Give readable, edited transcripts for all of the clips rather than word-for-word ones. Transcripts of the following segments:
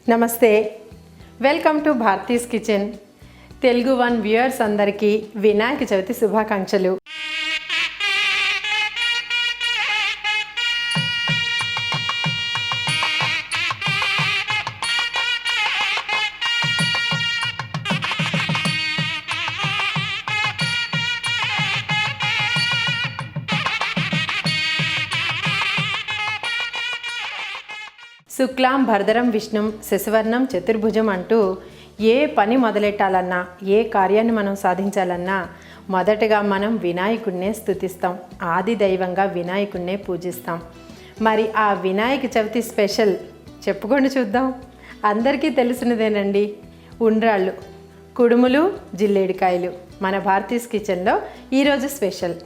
నమస్తే, welcome to Bharati's kitchen. Telugu one viewers అందరికీ వినాయక చవితి శుభాకాంక్షలు. శుక్లాం భరధరం విష్ణుం శశివర్ణం చతుర్భుజం అంటూ ఏ పని మొదలెట్టాలన్నా, ఏ కార్యాన్ని మనం సాధించాలన్నా మొదటగా మనం వినాయకుడినే స్తుతిస్తాం. ఆది దైవంగా వినాయకుడినే పూజిస్తాం. మరి ఆ వినాయక చవితి స్పెషల్ చెప్పుకొని చూద్దాం. అందరికీ తెలిసినదేనండి, ఉండ్రాళ్ళు, కుడుములు, జిల్లేడికాయలు. మన భారతీస్ కిచెన్లో ఈరోజు స్పెషల్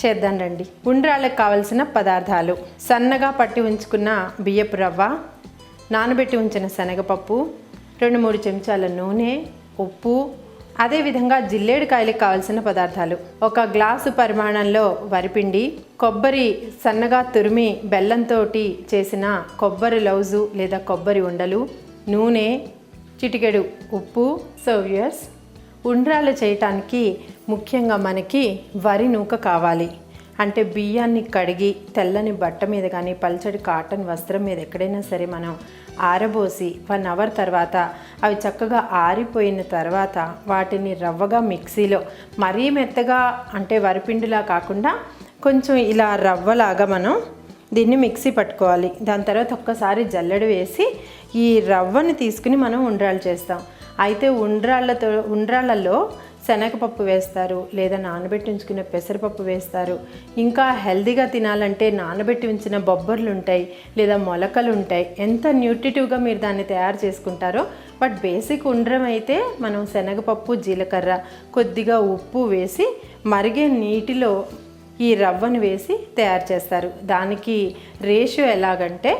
చేద్దాం రండి. ఉండ్రాళ్ళకు కావలసిన పదార్థాలు: సన్నగా పట్టి ఉంచుకున్న బియ్యపు రవ్వ, నానబెట్టి ఉంచిన శనగపప్పు, 2-3 చెంచాల నూనె, ఉప్పు, అదేవిధంగా జిల్లేడికాయలకు కావలసిన పదార్థాలు: 1 గ్లాసు పరిమాణంలో వరిపిండి, కొబ్బరి సన్నగా తురిమి బెల్లంతో చేసిన కొబ్బరి లౌజు లేదా కొబ్బరి ఉండలు, నూనె, చిటికెడు ఉప్పు. సర్వ్యర్స్, ఉండ్రాళ్ళు చేయటానికి ముఖ్యంగా మనకి వరి నూక కావాలి. అంటే బియ్యాన్ని కడిగి తెల్లని బట్ట మీద కానీ పల్చడి కాటన్ వస్త్రం మీద ఎక్కడైనా సరే మనం ఆరబోసి 1 అవర్ తర్వాత అవి చక్కగా ఆరిపోయిన తర్వాత వాటిని రవ్వగా మిక్సీలో, మరీ మెత్తగా అంటే వరిపిండిలా కాకుండా కొంచెం ఇలా రవ్వలాగా మనం దీన్ని మిక్సీ పట్టుకోవాలి. దాని తర్వాత ఒక్కసారి జల్లెడ వేసి ఈ రవ్వని తీసుకుని మనం ఉండ్రాళ్ళు చేస్తాం. అయితే ఉండ్రాళ్ళలో శనగపప్పు వేస్తారు, లేదా నానబెట్టి ఉంచుకున్న పెసరపప్పు వేస్తారు. ఇంకా హెల్తీగా తినాలంటే నానబెట్టి ఉంచిన బొబ్బర్లు ఉంటాయి, లేదా మొలకలు ఉంటాయి. ఎంత న్యూట్రిటివ్గా మీరు దాన్ని తయారు చేసుకుంటారో. బట్ బేసిక్ ఉండ్రం అయితే మనం శనగపప్పు, జీలకర్ర, కొద్దిగా ఉప్పు వేసి మరిగే నీటిలో ఈ రవ్వను వేసి తయారు చేస్తారు. దానికి రేషియో ఎలాగంటే,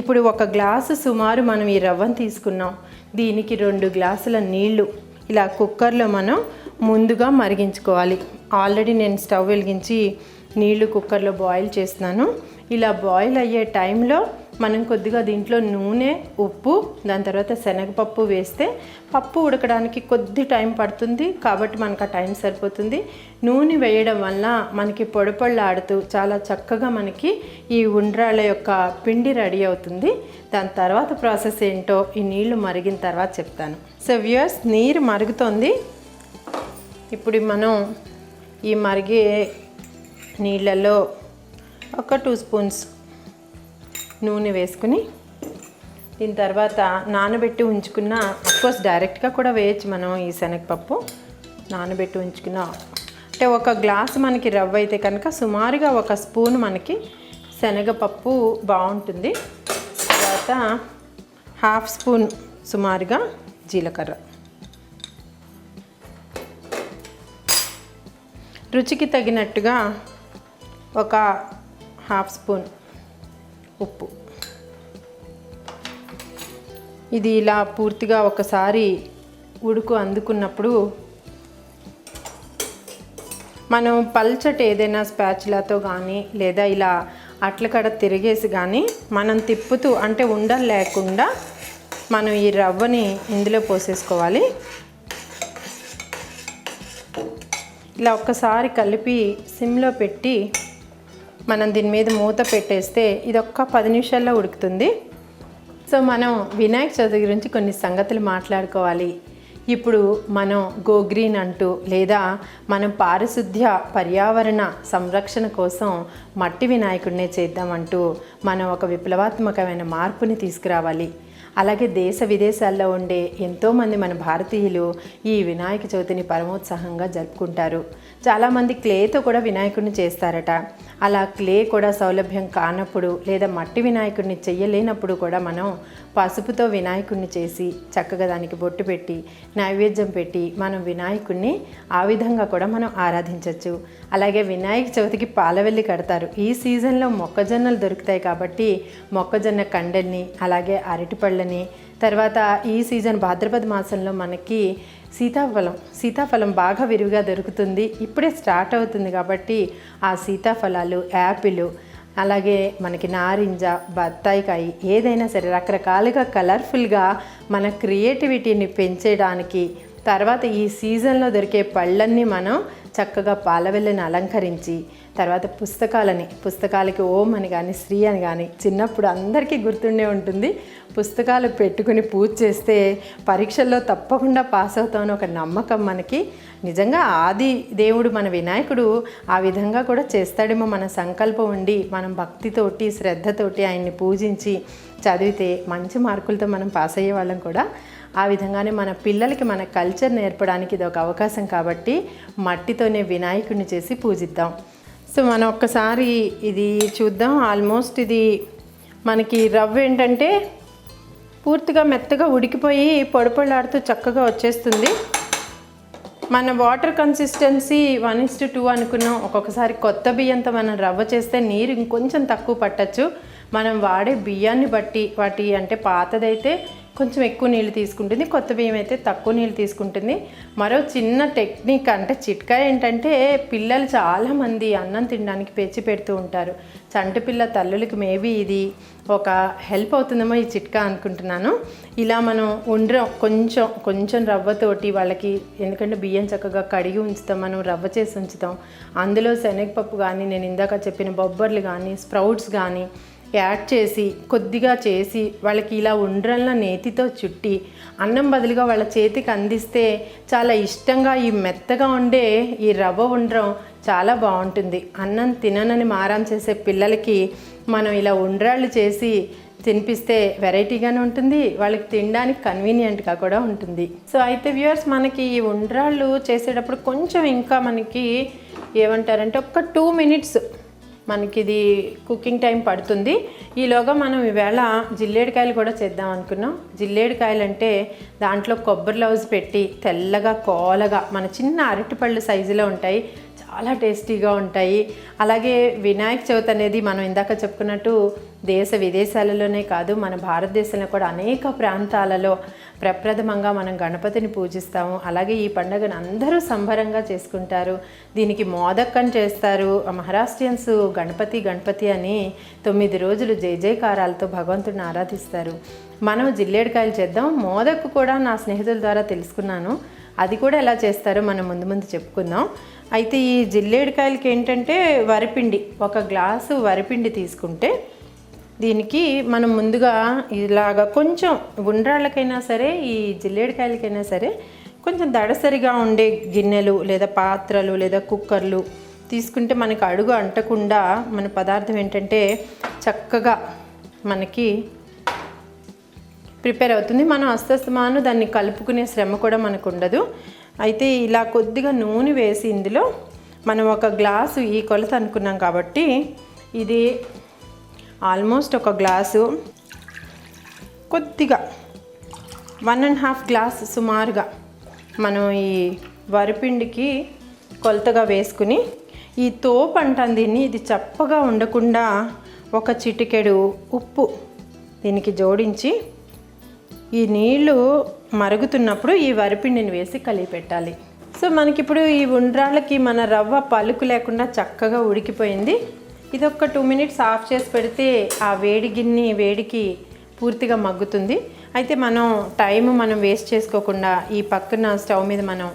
ఇప్పుడు 1 గ్లాసు సుమారు మనం ఈ రవ్వను తీసుకున్నాం. దీనికి 2 గ్లాసుల నీళ్లు ఇలా కుక్కర్లో మనం ముందుగా మరిగించుకోవాలి. ఆల్రెడీ నేను స్టవ్ వెలిగించి నీళ్లు కుక్కర్లో బాయిల్ చేస్తున్నాను. ఇలా బాయిల్ అయ్యే టైంలో మనం కొద్దిగా దీంట్లో నూనె, ఉప్పు, దాని తర్వాత శనగపప్పు వేస్తే పప్పు ఉడకడానికి కొద్ది టైం పడుతుంది. కాబట్టి మనకు ఆ టైం సరిపోతుంది. నూనె వేయడం వల్ల మనకి పొడిపొళ్ళాడుతూ చాలా చక్కగా మనకి ఈ ఉండ్రాళ్ళ యొక్క పిండి రెడీ అవుతుంది. దాని తర్వాత ప్రాసెస్ ఏంటో ఈ నీళ్లు మరిగిన తర్వాత చెప్తాను. సో వ్యూయర్స్, నీరు మరుగుతోంది. ఇప్పుడు మనం ఈ మరిగే నీళ్ళల్లో 2 స్పూన్స్ నూనె వేసుకుని, దీని తర్వాత నానబెట్టి ఉంచుకున్న, అఫ్కోర్స్ డైరెక్ట్గా కూడా వేయచ్చు మనం ఈ శనగపప్పు. నానబెట్టి ఉంచుకున్న అంటే 1 గ్లాసు మనకి రవ్వ అయితే కనుక సుమారుగా 1 స్పూన్ మనకి శనగపప్పు బాగుంటుంది. తర్వాత 1/2 స్పూన్ సుమారుగా జీలకర్ర, రుచికి తగినట్టుగా 1/2 స్పూన్ ఉప్పు. ఇది ఇలా పూర్తిగా ఒకసారి ఉడుకు అందుకున్నప్పుడు మనం పల్చటి ఏదైనా స్పాచులాతో కానీ లేదా ఇలా అట్లకడ తిరిగేసి కానీ మనం తిప్పుతూ, అంటే ఉండలు లేకుండా మనం ఈ రవ్వని ఇందులో పోసేసుకోవాలి. ఇలా ఒక్కసారి కలిపి సిమ్లో పెట్టి మనం దీని మీద మూత పెట్టేస్తే ఇది 10 నిమిషాల్లో ఉడుకుతుంది. సో మనం వినాయక చవితి గురించి కొన్ని సంగతులు మాట్లాడుకోవాలి. ఇప్పుడు మనం గో గ్రీన్ అంటూ, లేదా మనం పారిశుద్ధ్య పర్యావరణ సంరక్షణ కోసం మట్టి వినాయకుడినే చేద్దామంటూ మనం ఒక విప్లవాత్మకమైన మార్పుని తీసుకురావాలి. అలాగే దేశ విదేశాల్లో ఉండే ఎంతోమంది మన భారతీయులు ఈ వినాయక చవితిని పరమోత్సాహంగా జరుపుకుంటారు. చాలామంది క్లేతో కూడా వినాయకుడిని చేస్తారట. అలా క్లే కూడా సౌలభ్యం కానప్పుడు, లేదా మట్టి వినాయకుడిని చెయ్యలేనప్పుడు కూడా మనం పసుపుతో వినాయకుడిని చేసి చక్కగా దానికి బొట్టు పెట్టి నైవేద్యం పెట్టి మనం వినాయకుడిని ఆ విధంగా కూడా మనం ఆరాధించవచ్చు. అలాగే వినాయక చవితికి పాలవెల్లి కడతారు. ఈ సీజన్లో మొక్కజొన్నలు దొరుకుతాయి కాబట్టి మొక్కజొన్న కండల్ని, అలాగే అరటిపళ్ళని, తర్వాత ఈ సీజన్ భాద్రపద మాసంలో మనకి సీతాఫలం బాగా విరివిగా దొరుకుతుంది. ఇప్పుడే స్టార్ట్ అవుతుంది కాబట్టి ఆ సీతాఫలాలు, యాపిల్, అలాగే మనకి నారింజ, బత్తాయికాయ ఏదైనా సరే రకరకాలుగా కలర్ఫుల్గా మన క్రియేటివిటీని పెంచేయడానికి, తర్వాత ఈ సీజన్లో దొరికే పళ్ళన్నీ మనం చక్కగా పాలవెల్లని అలంకరించి, తర్వాత పుస్తకాలకి ఓం అని కానీ శ్రీ అని కానీ చిన్నప్పుడు అందరికీ గుర్తుండే ఉంటుంది. పుస్తకాలు పెట్టుకుని పూజ చేస్తే పరీక్షల్లో తప్పకుండా పాస్ అవుతామని ఒక నమ్మకం మనకి. నిజంగా ఆది దేవుడు మన వినాయకుడు ఆ విధంగా కూడా చేస్తాడేమో. మన సంకల్పం ఉండి మనం భక్తితోటి శ్రద్ధతోటి ఆయన్ని పూజించి చదివితే మంచి మార్కులతో మనం పాస్ అయ్యే వాళ్ళం కూడా. ఆ విధంగానే మన పిల్లలకి మన కల్చర్ నేర్పడానికి ఇది ఒక అవకాశం కాబట్టి మట్టితోనే వినాయకుడిని చేసి పూజిద్దాం. సో మనం ఒక్కసారి ఇది చూద్దాం. ఆల్మోస్ట్ ఇది మనకి రవ్వ ఏంటంటే పూర్తిగా మెత్తగా ఉడికిపోయి పొడిపొడిలాడుతూ చక్కగా వచ్చేస్తుంది. మన వాటర్ కన్సిస్టెన్సీ 1:2 అనుకున్నాం. ఒక్కొక్కసారి కొత్త బియ్యంతో మనం రవ్వ చేస్తే నీరు ఇంకొంచెం తక్కువ పట్టచ్చు. మనం వాడే బియ్యాన్ని బట్టి వాటి అంటే పాతదైతే కొంచెం ఎక్కువ నీళ్ళు తీసుకుంటుంది, కొత్త బియ్యం అయితే తక్కువ నీళ్ళు తీసుకుంటుంది. మరో చిన్న టెక్నిక్ అంటే చిట్కా ఏంటంటే పిల్లలు చాలామంది అన్నం తినడానికి పేచి పెడుతూ ఉంటారు. చంటి పిల్ల తల్లులకి మేబీ ఇది ఒక హెల్ప్ అవుతుందేమో ఈ చిట్కా అనుకుంటున్నాను. ఇలా మనం కొంచెం రవ్వతోటి వాళ్ళకి, ఎందుకంటే బియ్యం చక్కగా కడిగి ఉంచుతాం, మనం రవ్వ చేసి ఉంచుతాం. అందులో శనగపప్పు కానీ, నేను ఇందాక చెప్పిన బొబ్బర్లు కానీ, స్ప్రౌట్స్ కానీ యాడ్ చేసి కొద్దిగా చేసి వాళ్ళకి ఇలా ఉండ్రల్లా నేతితో చుట్టి అన్నం బదులుగా వాళ్ళ చేతికి అందిస్తే చాలా ఇష్టంగా ఈ మెత్తగా ఉండే ఈ రవ్వ ఉండ్రం చాలా బాగుంటుంది. అన్నం తిననని మారం చేసే పిల్లలకి మనం ఇలా ఉండ్రాళ్ళు చేసి తినిపిస్తే వెరైటీగానే ఉంటుంది, వాళ్ళకి తినడానికి కన్వీనియంట్గా కూడా ఉంటుంది. సో అయితే వ్యూవర్స్, మనకి ఈ ఉండ్రాళ్ళు చేసేటప్పుడు కొంచెం ఇంకా మనకి ఏమంటారంటే ఒక 2 minutes మనకి ఇది కుకింగ్ టైం పడుతుంది. ఈలోగా మనం ఈవేళ జిల్లేడికాయలు కూడా చేద్దాం అనుకున్నాం. జిల్లేడికాయలు అంటే దాంట్లో కొబ్బరి లౌజ్ పెట్టి తెల్లగా కోలగా మన చిన్న అరటిపళ్ళు సైజులో ఉంటాయి, చాలా టేస్టీగా ఉంటాయి. అలాగే వినాయక చవితి అనేది మనం ఇందాక చెప్పుకున్నట్టు దేశ విదేశాలలోనే కాదు, మన భారతదేశంలో కూడా అనేక ప్రాంతాలలో ప్రప్రథమంగా మనం గణపతిని పూజిస్తాము. అలాగే ఈ పండుగను అందరూ సంబరంగా చేసుకుంటారు. దీనికి మోదక్కని చేస్తారు. మహారాష్ట్రియన్స్ గణపతి అని 9 రోజులు జయకారాలతో భగవంతుడిని ఆరాధిస్తారు. మనం జిల్లేడికాయలు చేద్దాం. మోదక్కు కూడా నా స్నేహితుల ద్వారా తెలుసుకున్నాను, అది కూడా ఎలా చేస్తారో మనం ముందు చెప్పుకుందాం. అయితే ఈ జిల్లేడికాయలకి ఏంటంటే వరిపిండి, 1 గ్లాసు వరిపిండి తీసుకుంటే దీనికి మనం ముందుగా ఇలాగా కొంచెం ఉండ్రాళ్ళకైనా సరే ఈ జిల్లేడికాయలకైనా సరే కొంచెం దడసరిగా ఉండే గిన్నెలు లేదా పాత్రలు లేదా కుక్కర్లు తీసుకుంటే మనకి అడుగు అంటకుండా మన పదార్థం ఏంటంటే చక్కగా మనకి ప్రిపేర్ అవుతుంది. మనం అస్తమాను దాన్ని కలుపుకునే శ్రమ కూడా మనకు ఉండదు. అయితే ఇలా కొద్దిగా నూనె వేసి ఇందులో మనం 1 గ్లాసు ఈ కొలత అనుకున్నాం కాబట్టి ఇది ఆల్మోస్ట్ 1 గ్లాసు కొద్దిగా 1.5 గ్లాస్ సుమారుగా మనం ఈ వరిపిండికి కొలతగా వేసుకుని ఈ తోపు అంటాను దీన్ని, ఇది చప్పగా ఉండకుండా 1 చిటికెడు ఉప్పు దీనికి జోడించి ఈ నీళ్లు మరుగుతున్నప్పుడు ఈ వరిపిండిని వేసి కలిపి పెట్టాలి. సో మనకిప్పుడు ఈ ఉండ్రాళ్ళకి మన రవ్వ పలుకు లేకుండా చక్కగా ఉడికిపోయింది. ఇది ఒక 2 minutes ఆఫ్ చేసి పెడితే ఆ వేడికి పూర్తిగా మగ్గుతుంది. అయితే మనం వేస్ట్ చేసుకోకుండా ఈ పక్కన స్టవ్ మీద మనం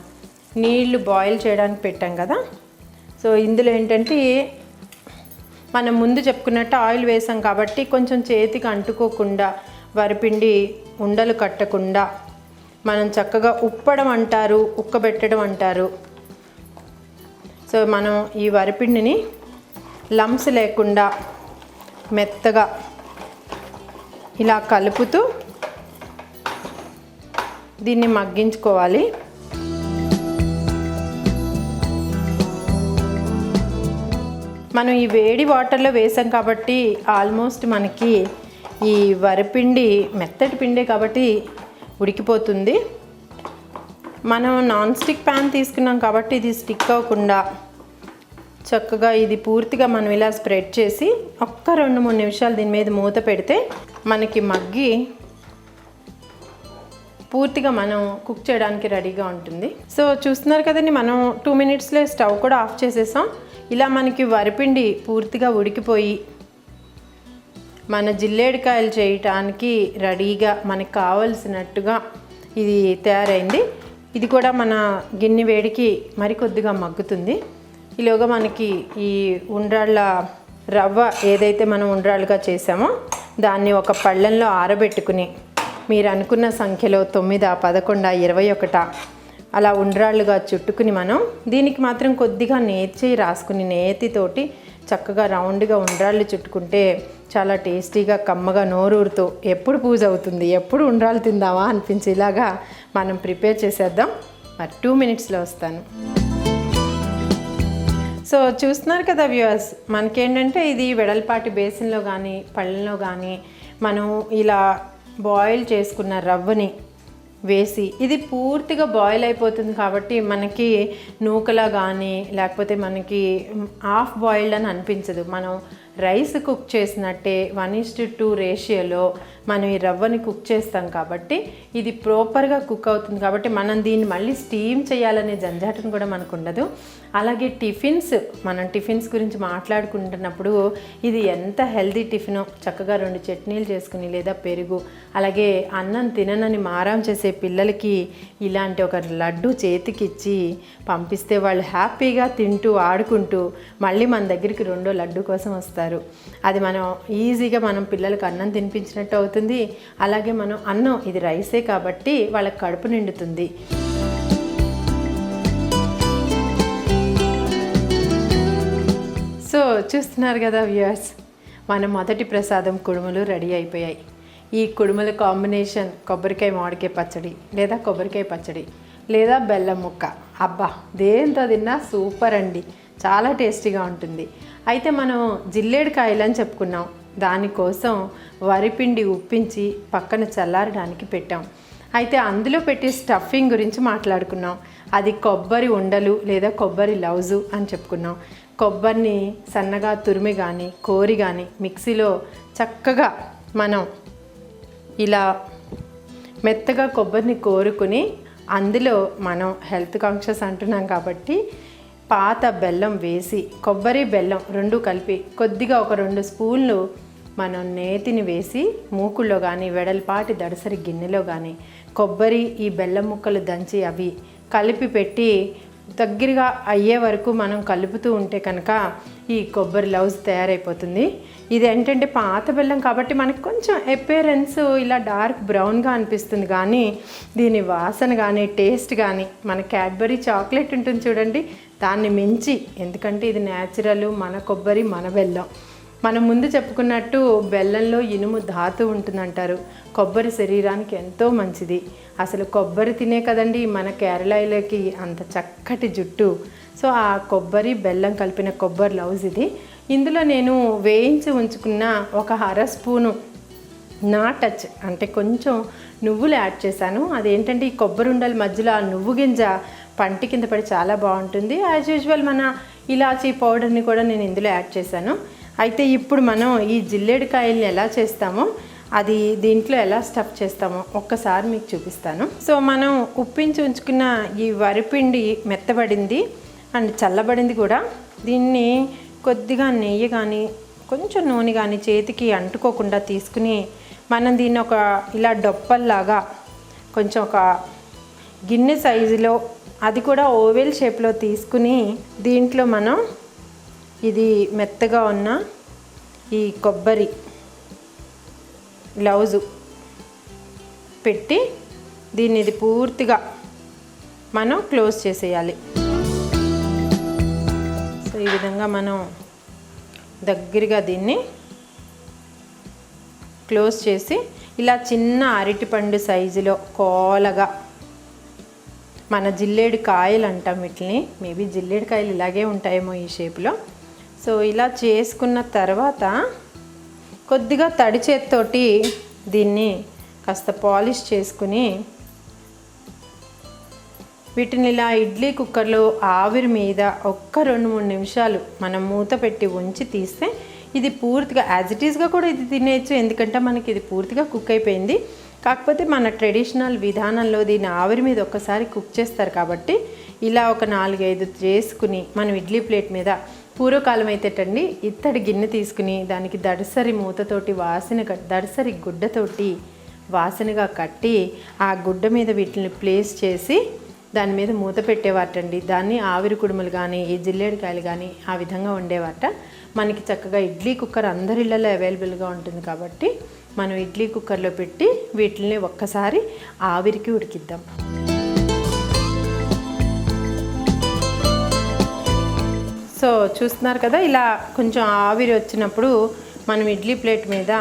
నీళ్లు బాయిల్ చేయడానికి పెట్టాం కదా. సో ఇందులో ఏంటంటే మనం ముందు చెప్పుకున్నట్టు ఆయిల్ వేసాం కాబట్టి కొంచెం చేతికి అంటుకోకుండా వరిపిండి ఉండలు కట్టకుండా మనం చక్కగా ఉప్పడం అంటారు, ఉక్కబెట్టడం అంటారు. సో మనం ఈ వరిపిండిని లంప్స్ లేకుండా మెత్తగా ఇలా కలుపుతూ దీన్ని మగ్గించుకోవాలి. మనం ఈ వేడి వాటర్లో వేసాం కాబట్టి ఆల్మోస్ట్ మనకి ఈ వరిపిండి మెత్తటి పిండే కాబట్టి ఉడికిపోతుంది. మనం నాన్ స్టిక్ ప్యాన్ తీసుకున్నాం కాబట్టి ఇది స్టిక్ అవ్వకుండా చక్కగా ఇది పూర్తిగా మనం ఇలా స్ప్రెడ్ చేసి 2-3 నిమిషాలు దీని మీద మూత పెడితే మనకి మగ్గి పూర్తిగా మనం కుక్ చేయడానికి రెడీగా ఉంటుంది. సో చూస్తున్నారు కదండి, మనం 2 minutesలో స్టవ్ కూడా ఆఫ్ చేసేసాం. ఇలా మనకి వరిపిండి పూర్తిగా ఉడికిపోయి మన జిల్లేడికాయలు చేయటానికి రెడీగా మనకు కావలసినట్టుగా ఇది తయారైంది. ఇది కూడా మన గిన్నె వేడికి మరికొద్దిగా మగ్గుతుంది. ఈలోగా మనకి ఈ ఉండ్రాళ్ళ రవ్వ ఏదైతే మనం ఉండ్రాళ్ళుగా చేసామో దాన్ని ఒక పళ్ళెంలో ఆరబెట్టుకుని మీరు అనుకున్న సంఖ్యలో 9, 11, 21 అలా ఉండ్రాళ్ళుగా చుట్టుకుని మనం దీనికి మాత్రం కొద్దిగా నేతి రాసుకుని నేతితోటి చక్కగా రౌండ్గా ఉండ్రాళ్ళు చుట్టుకుంటే చాలా టేస్టీగా కమ్మగా నోరూరుతో ఎప్పుడు పూజ అవుతుంది, ఎప్పుడు ఉండ్రాళ్ళు తిందామా అనిపించేలాగా మనం ప్రిపేర్ చేసేద్దాం. మరి 2 మినిట్స్లో వస్తాను. సో చూస్తున్నారు కదా వ్యూవర్స్, మనకేంటంటే ఇది వెడల్పాటి బేసిన్లో కానీ పళ్ళెంలో కానీ మనం ఇలా బాయిల్ చేసుకున్న రవ్వని వేసి ఇది పూర్తిగా బాయిల్ అయిపోతుంది కాబట్టి మనకి నూకలా కానీ లేకపోతే మనకి హాఫ్ బాయిల్డ్ అని అనిపించదు. మనం రైస్ కుక్ చేసినట్టే 1:2 రేషియోలో మనం ఈ రవ్వని కుక్ చేస్తాం కాబట్టి ఇది ప్రాపర్గా కుక్ అవుతుంది. కాబట్టి మనం దీన్ని మళ్ళీ స్టీమ్ చేయాలనే జంజాటం కూడా మనకు ఉండదు. అలాగే మనం టిఫిన్స్ గురించి మాట్లాడుకుంటున్నప్పుడు ఇది ఎంత హెల్తీ టిఫినో, చక్కగా 2 చట్నీలు చేసుకుని లేదా పెరుగు, అలాగే అన్నం తిననని మారం చేసే పిల్లలకి ఇలాంటి ఒక లడ్డు చేతికిచ్చి పంపిస్తే వాళ్ళు హ్యాపీగా తింటూ ఆడుకుంటూ మళ్ళీ మన దగ్గరికి 2 లడ్డు కోసం వస్తారు. అది మనం ఈజీగా మనం పిల్లలకు అన్నం తినిపించినట్టు అవుతుంది. అలాగే మనం అన్నం ఇది రైసే కాబట్టి వాళ్ళకి కడుపు నిండుతుంది. సో చూస్తున్నారు కదా వ్యూయర్స్, మన మొదటి ప్రసాదం కుడుములు రెడీ అయిపోయాయి. ఈ కుడుముల కాంబినేషన్ కొబ్బరికాయ మామిడికాయ పచ్చడి లేదా కొబ్బరికాయ పచ్చడి లేదా బెల్లం ముక్క, అబ్బా దేంతో తిన్నా సూపర్ అండి, చాలా టేస్టీగా ఉంటుంది. అయితే మనం జిల్లేడికాయలు అని చెప్పుకున్నాం, దానికోసం వరిపిండి ఉప్పించి పక్కన చల్లారడానికి పెట్టాం. అయితే అందులో పెట్టి స్టఫింగ్ గురించి మాట్లాడుకున్నాం. అది కొబ్బరి ఉండలు లేదా కొబ్బరి లౌజు అని చెప్పుకున్నాం. కొబ్బరిని సన్నగా తురిమి కానీ కోరి కానీ మిక్సీలో చక్కగా మనం ఇలా మెత్తగా కొబ్బరిని కోరుకుని అందులో మనం హెల్త్ కాన్షియస్ అంటున్నాం కాబట్టి పాత బెల్లం వేసి కొబ్బరి బెల్లం 2 కలిపి కొద్దిగా ఒక 2 స్పూన్లు మనం నేతిని వేసి మూకుల్లో కానీ వెడల్పాటి దడసరి గిన్నెలో కానీ కొబ్బరి ఈ బెల్లం ముక్కలు దంచి అవి కలిపి పెట్టి దగ్గరగా అయ్యే వరకు మనం కలుపుతూ ఉంటే కనుక ఈ కొబ్బరి లౌజ్ తయారైపోతుంది. ఇది ఏంటంటే పాత బెల్లం కాబట్టి మనకు కొంచెం అపియరెన్స్ ఇలా డార్క్ బ్రౌన్గా అనిపిస్తుంది, కానీ దీని వాసన కానీ టేస్ట్ కానీ మన క్యాడ్బరీ చాక్లెట్ ఉంటుంది చూడండి దాన్ని మించి, ఎందుకంటే ఇది న్యాచురల్ మన కొబ్బరి మన బెల్లం. మనం ముందు చెప్పుకున్నట్టు బెల్లంలో ఇనుము ధాతు ఉంటుందంటారు. కొబ్బరి శరీరానికి ఎంతో మంచిది. అసలు కొబ్బరి తినే కదండి మన కేరళలోకి అంత చక్కటి జుట్టు. సో ఆ కొబ్బరి బెల్లం కలిపిన కొబ్బరి లౌజ్ ఇది. ఇందులో నేను వేయించి ఉంచుకున్న ఒక 1/2 స్పూను నా టచ్ అంటే కొంచెం నువ్వులు యాడ్ చేశాను. అదేంటంటే ఈ కొబ్బరి ఉండల మధ్యలో ఆ నువ్వు గింజ పంటి కింద పడి చాలా బాగుంటుంది. యాజ్ యూజువల్ మన ఇలాచీ పౌడర్ని కూడా నేను ఇందులో యాడ్ చేశాను. అయితే ఇప్పుడు మనం ఈ జిల్లేడికాయల్ని ఎలా చేస్తామో అది దీంట్లో ఎలా స్టఫ్ చేస్తామో ఒక్కసారి మీకు చూపిస్తాను. సో మనం ఉప్పించి ఉంచుకున్న ఈ వరిపిండి మెత్తబడింది అండ్ చల్లబడింది కూడా. దీన్ని కొద్దిగా నెయ్యి కానీ కొంచెం నూనె కానీ చేతికి అంటుకోకుండా తీసుకుని మనం దీన్ని ఒక ఇలా డొప్పల్లాగా కొంచెం ఒక గిన్నె సైజులో, అది కూడా ఓవెల్ షేప్లో తీసుకుని దీంట్లో మనం ఇది మెత్తగా ఉన్న ఈ కొబ్బరి లౌజు పెట్టి దీన్ని ఇది పూర్తిగా మనం క్లోజ్ చేసేయాలి. సో ఈ విధంగా మనం దగ్గరగా దీన్ని క్లోజ్ చేసి ఇలా చిన్న అరటిపండు సైజులో కోలగా, మన జిల్లేడు కాయలు అంటాం వీటిని, మేబీ జిల్లేడు కాయలు ఇలాగే ఉంటాయేమో ఈ షేప్లో. సో ఇలా చేసుకున్న తర్వాత కొద్దిగా తడి చేత్తోటి దీన్ని కాస్త పాలిష్ చేసుకుని వీటిని ఇలా ఇడ్లీ కుక్కర్లో ఆవిరి మీద ఒక్క 2-3 నిమిషాలు మనం మూత పెట్టి ఉంచి తీస్తే ఇది పూర్తిగా యాజ్ ఇట్ ఈస్గా కూడా ఇది తినేయచ్చు, ఎందుకంటే మనకి ఇది పూర్తిగా కుక్ అయిపోయింది. కాకపోతే మన ట్రెడిషనల్ విధానంలో దీన్ని ఆవిరి మీద ఒక్కసారి కుక్ చేస్తారు కాబట్టి ఇలా ఒక 4-5 చేసుకుని మనం ఇడ్లీ ప్లేట్ మీద పూర్వకాలం అయితేటండి ఇత్తడి గిన్నె తీసుకుని దానికి దడసరి మూతతోటి దడసరి గుడ్డతోటి వాసనగా కట్టి ఆ గుడ్డ మీద వీటిని ప్లేస్ చేసి దాని మీద మూత పెట్టేవాటండి. దాన్ని ఆవిరి కుడుములు కానీ ఈ జిల్లేడికాయలు కానీ ఆ విధంగా ఉండేవాట. మనకి చక్కగా ఇడ్లీ కుక్కర్ అందరి ఇళ్ళలో అవైలబుల్గా ఉంటుంది కాబట్టి మనం ఇడ్లీ కుక్కర్లో పెట్టి వీటిని ఒక్కసారి ఆవిరికి ఉడికిద్దాం. సో చూస్తున్నారు కదా, ఇలా కొంచెం ఆవిరి వచ్చినప్పుడు మనం ఇడ్లీ ప్లేట్ మీద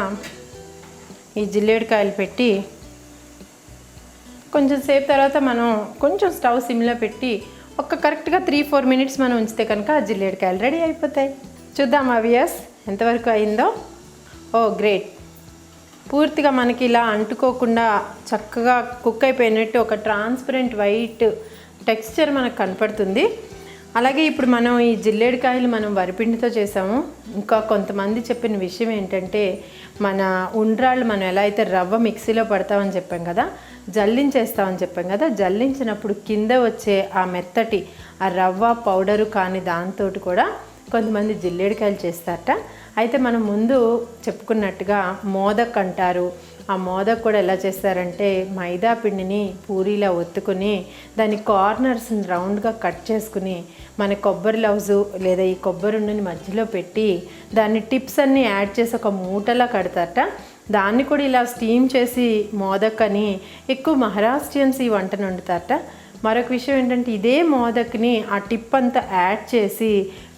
ఈ జిల్లేడికాయలు పెట్టి కొంచెం సేపు తర్వాత మనం కొంచెం స్టవ్ సిమ్లో పెట్టి కరెక్ట్గా 3-4 మినిట్స్ మనం ఉంచితే కనుక ఆ జిల్లేడికాయలు రెడీ అయిపోతాయి. చూద్దాం అవియస్ ఎంతవరకు అయిందో. ఓ గ్రేట్, పూర్తిగా మనకి ఇలా అంటుకోకుండా చక్కగా కుక్ అయిపోయినట్టు ఒక ట్రాన్స్పరెంట్ వైట్ టెక్స్చర్ మనకు కనపడుతుంది. అలాగే ఇప్పుడు మనం ఈ జిల్లేడికాయలు మనం వరిపిండితో చేసాము. ఇంకా కొంతమంది చెప్పిన విషయం ఏంటంటే మన ఉండ్రాళ్ళు మనం ఎలా అయితే రవ్వ మిక్సీలో పడతామని చెప్పాం కదా, జల్లించేస్తామని చెప్పాం కదా, జల్లించినప్పుడు కింద వచ్చే ఆ మెత్తటి ఆ రవ్వ పౌడరు కానీ దాంతో కూడా కొంతమంది జిల్లేడికాయలు చేస్తారట. అయితే మనం ముందు చెప్పుకున్నట్టుగా మోదక్ అంటారు. ఆ మోదక్ కూడా ఎలా చేస్తారంటే మైదా పిండిని పూరీలా ఒత్తుకుని దాని కార్నర్స్ని రౌండ్గా కట్ చేసుకుని మన కొబ్బరి లౌజు లేదా ఈ కొబ్బరి ఉండని మధ్యలో పెట్టి దాన్ని టిప్స్ అన్నీ యాడ్ చేసి ఒక మూటలా కడతారట. దాన్ని కూడా ఇలా స్టీమ్ చేసి మోదక్ అని ఎక్కువ మహారాష్ట్రియన్స్ ఈ వంటను వండుతారట. మరొక విషయం ఏంటంటే ఇదే మోదక్ని ఆ టిప్ అంతా యాడ్ చేసి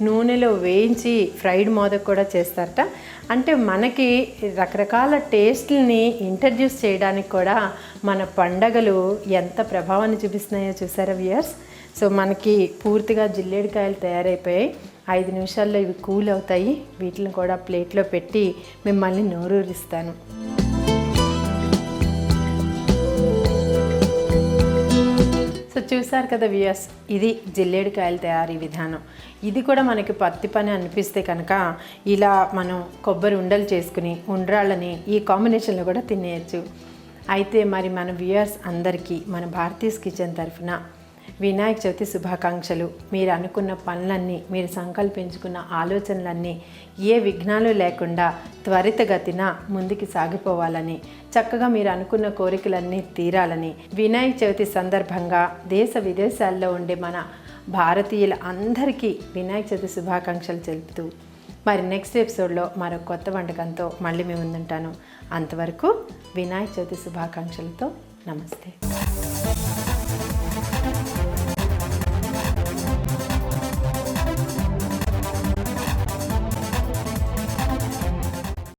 నూనెలో వేయించి ఫ్రైడ్ మోదక్ కూడా చేస్తారట. అంటే మనకి రకరకాల టేస్ట్ని ఇంట్రడ్యూస్ చేయడానికి కూడా మన పండగలు ఎంత ప్రభావాన్ని చూపిస్తున్నాయో చూసారా వ్యూయర్స్. సో మనకి పూర్తిగా జిల్లేడికాయలు తయారైపోయాయి. 5 నిమిషాల్లో ఇవి కూల్ అవుతాయి. వీటిని కూడా ప్లేట్లో పెట్టి మిమ్మల్ని నోరూరిస్తాను. సో చూసారు కదా వ్యూయర్స్, ఇది జిల్లేడికాయల తయారీ విధానం. ఇది కూడా మనకి పత్తి పని అనిపిస్తే కనుక ఇలా మనం కొబ్బరి ఉండలు చేసుకుని ఉండ్రాళ్ళని ఈ కాంబినేషన్లో కూడా తినేయచ్చు. అయితే మరి మన వ్యూయర్స్ అందరికీ మన భారతీస్ కిచెన్ తరఫున వినాయక చవితి శుభాకాంక్షలు. మీరు అనుకున్న పనులన్నీ, మీరు సంకల్పించుకున్న ఆలోచనలన్నీ ఏ విఘ్నాలు లేకుండా త్వరితగతిన ముందుకు సాగిపోవాలని, చక్కగా మీరు అనుకున్న కోరికలన్నీ తీరాలని, వినాయక చవితి సందర్భంగా దేశ విదేశాల్లో ఉండే మన భారతీయుల అందరికీ వినాయక చవితి శుభాకాంక్షలు తెలుపుతూ మరి నెక్స్ట్ ఎపిసోడ్లో మరో కొత్త వంటకంతో మళ్ళీ మేము ముందుంటాను. అంతవరకు వినాయక చవితి శుభాకాంక్షలతో నమస్తే.